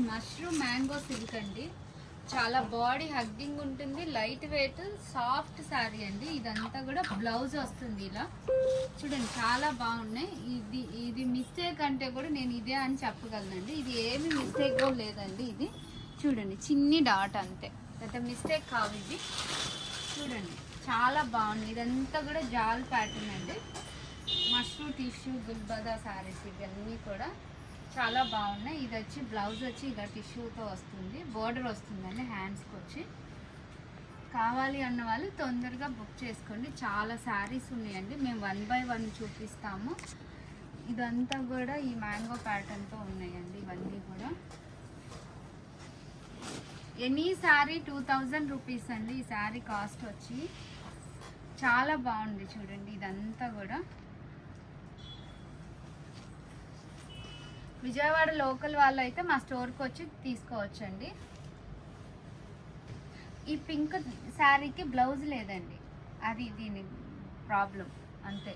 Mushroom mango silk అండి. చాలా body hugging ఉంటుంది, లైట్ వెయిట్ సాఫ్ట్ శారీ అండి. ఇదంతా కూడా బ్లౌజ్ వస్తుంది ఇలా చూడండి, చాలా బాగున్నాయి. ఇది మిస్టేక్ అంటే కూడా నేను ఇదే అని చెప్పగలనండి. ఇది ఏమి మిస్టేక్ కూడా లేదండి. ఇది చూడండి, చిన్ని డాట్ అంతే, పెద్ద మిస్టేక్ కావు ఇది. చూడండి చాలా బాగుంది. ఇదంతా కూడా జాల్ ప్యాటర్న్ అండి. మష్రూమ్ టిష్యూ గుల్బదా శారీస్ ఇవన్నీ కూడా చాలా బాగున్నాయి. ఇది వచ్చి బ్లౌజ్ వచ్చి ఇలా టిష్యూతో వస్తుంది, బోర్డర్ వస్తుందండి హ్యాండ్స్కి వచ్చి. కావాలి అన్న వాళ్ళు తొందరగా బుక్ చేసుకోండి. చాలా శారీస్ ఉన్నాయండి, మేము 1 by 1 చూపిస్తాము. ఇదంతా కూడా ఈ మ్యాంగో ప్యాటర్న్తో ఉన్నాయండి. ఇవన్నీ కూడా ఎనీ శారీ 2000 రూపీస్ అండి. ఈ శారీ కాస్ట్ వచ్చి చాలా బాగుంది చూడండి. ఇదంతా కూడా విజయవాడ లోకల్ వాళ్ళు అయితే మా స్టోర్కి వచ్చి తీసుకోవచ్చండి. ఈ పింక్ శారీకి బ్లౌజ్ లేదండి, అది దీని ప్రాబ్లం అంతే.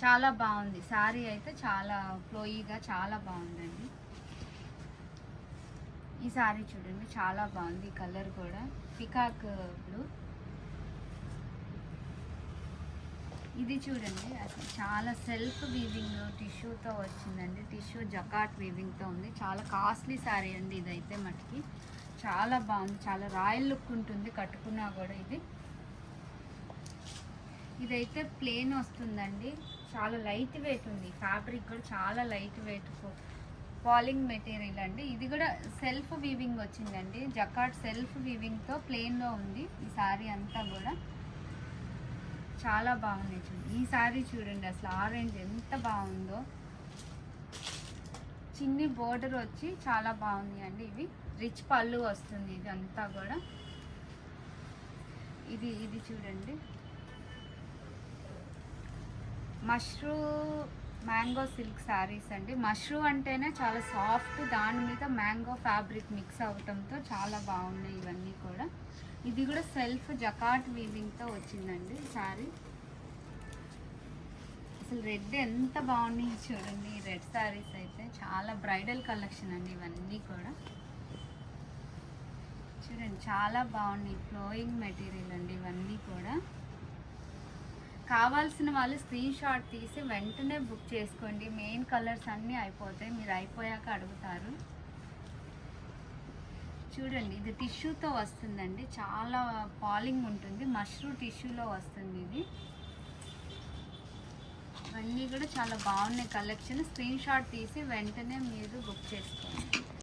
చాలా బాగుంది శారీ అయితే, చాలా ఫ్లోయీగా చాలా బాగుందండి. ఈ శారీ చూడండి చాలా బాగుంది. ఈ కలర్ కూడా పికాక్ బ్లూ. ఇది చూడండి అసలు చాలా సెల్ఫ్ వీవింగ్ టిష్యూతో వచ్చిందండి. టిష్యూ జకాట్ వీవింగ్తో ఉంది. చాలా కాస్ట్లీ శారీ అండి ఇదైతే మటుకి. చాలా బాగుంది, చాలా రాయల్ లుక్ ఉంటుంది కట్టుకున్నా కూడా. ఇదైతే ప్లేన్ వస్తుందండి, చాలా లైట్ వెయిట్ ఉంది. ఫ్యాబ్రిక్ కూడా చాలా లైట్ వెయిట్ పాలింగ్ మెటీరియల్ అండి. ఇది కూడా సెల్ఫ్ వీవింగ్ వచ్చిందండి, జకాట్ సెల్ఫ్ వీవింగ్తో ప్లేన్లో ఉంది ఈ శారీ అంతా కూడా. చాలా బాగుంది చూడండి. ఈ శారీ చూడండి అసలు ఆరెంజ్ ఎంత బాగుందో. చిన్ని బోర్డర్ వచ్చి చాలా బాగుంది అండి. ఇవి రిచ్ పళ్ళు వస్తుంది ఇది అంతా కూడా. ఇది చూడండి మష్రూ మ్యాంగో సిల్క్ శారీస్ అండి. మష్రూ అంటేనే చాలా సాఫ్ట్, దాని మీద మ్యాంగో ఫ్యాబ్రిక్ మిక్స్ అవటంతో చాలా బాగున్నాయి ఇవన్నీ కూడా. ఇది కూడా సెల్ఫ్ జకాట్ వీవింగ్తో వచ్చిందండి శారీ. అసలు రెడ్ ఎంత బాగున్నాయి చూడండి. ఈ రెడ్ శారీస్ అయితే చాలా బ్రైడల్ కలెక్షన్ అండి ఇవన్నీ కూడా. చూడండి చాలా బాగున్నాయి, ఫ్లోయింగ్ మెటీరియల్ అండి ఇవన్నీ కూడా. కావాల్సిన వాళ్ళు స్క్రీన్ షాట్ తీసి వెంటనే బుక్ చేసుకోండి. మెయిన్ కలర్స్ అన్నీ అయిపోతాయి, మీరు అయిపోయాక అడుగుతారు. చూడండి ఇది టిష్యూతో వస్తుందండి, చాలా పాలింగ్ ఉంటుంది, మష్రూమ్ టిష్యూలో వస్తుంది ఇది. ఇవన్నీ కూడా చాలా బాగున్నాయి కలెక్షన్. స్క్రీన్ షాట్ తీసి వెంటనే మీరు బుక్ చేసుకోండి.